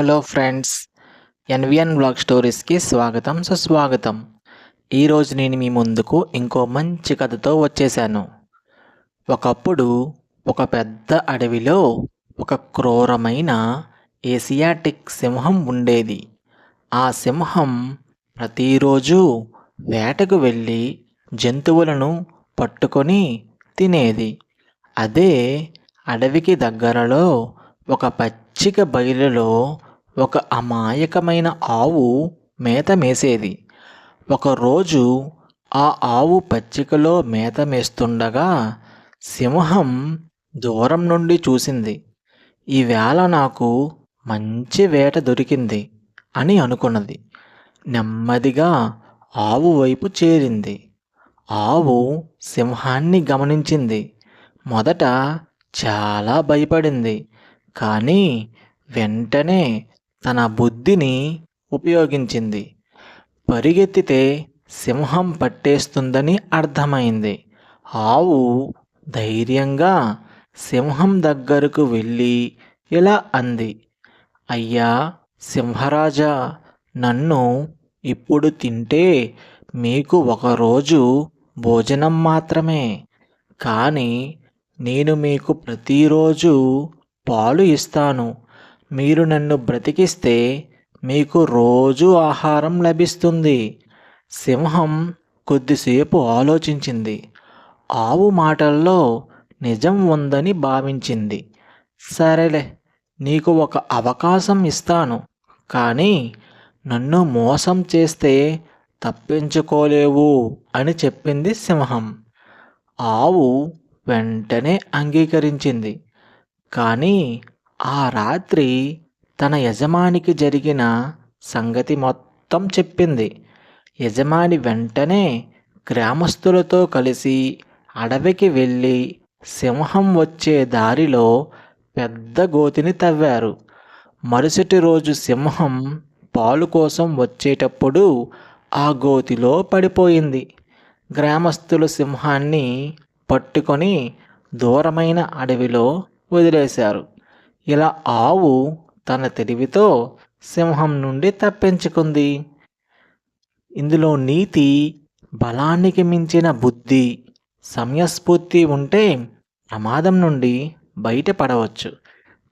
Hello friends, NVN blog స్టోరీస్కి స్వాగతం సుస్వాగతం. ఈరోజు నేను మీ ముందుకు ఇంకో మంచి కథతో వచ్చేసాను. ఒకప్పుడు ఒక పెద్ద అడవిలో ఒక క్రూరమైన ఏసియాటిక్ సింహం ఉండేది. ఆ సింహం ప్రతిరోజు వేటకు వెళ్ళి జంతువులను పట్టుకొని తినేది. అదే అడవికి దగ్గరలో ఒక పచ్చిక బయలులో ఒక అమాయకమైన ఆవు మేత మేసేది. ఒకరోజు ఆ ఆవు పచ్చికలో మేత మేస్తుండగా సింహం దూరం నుండి చూసింది. ఈవేళ నాకు మంచి వేట దొరికింది అని అనుకున్నది. నెమ్మదిగా ఆవు వైపు చేరింది. ఆవు సింహాన్ని గమనించింది. మొదట చాలా భయపడింది. కానీ వెంటనే తన బుద్ధిని ఉపయోగించింది. పరిగెత్తితే సింహం పట్టేస్తుందని అర్థమైంది. ఆవు ధైర్యంగా సింహం దగ్గరకు వెళ్ళి ఇలా అంది, అయ్యా సింహరాజా, నన్ను ఇప్పుడు తింటే మీకు ఒకరోజు భోజనం మాత్రమే. కానీ నేను మీకు ప్రతిరోజు పాలు ఇస్తాను. మీరు నన్ను బ్రతికిస్తే మీకు రోజు ఆహారం లభిస్తుంది. సింహం కొద్దిసేపు ఆలోచించింది. ఆవు మాటల్లో నిజం ఉందని భావించింది. సరేలే, నీకు ఒక అవకాశం ఇస్తాను. కానీ నన్ను మోసం చేస్తే తప్పించుకోలేవు అని చెప్పింది సింహం. ఆవు వెంటనే అంగీకరించింది. కానీ ఆ రాత్రి తన యజమానికి జరిగిన సంగతి మొత్తం చెప్పింది. యజమాని వెంటనే గ్రామస్తులతో కలిసి అడవికి వెళ్ళి సింహం వచ్చే దారిలో పెద్ద గోతిని తవ్వారు. మరుసటి రోజు సింహం పాలు కోసం వచ్చేటప్పుడు ఆ గోతిలో పడిపోయింది. గ్రామస్తులు సింహాన్ని పట్టుకొని దూరమైన అడవిలో వదిలేశారు. ఇలా ఆవు తన తెలివితో సింహం నుండి తప్పించుకుంది. ఇందులో నీతి, బలానికి మించిన బుద్ధి, సమయస్ఫూర్తి ఉంటే ప్రమాదం నుండి బయటపడవచ్చు.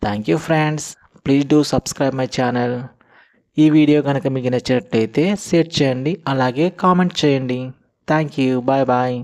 Thank you friends, please do subscribe my channel. ఈ వీడియో కనుక మీకు నచ్చినట్లయితే షేర్ చేయండి, అలాగే కామెంట్ చేయండి. Thank you, bye bye.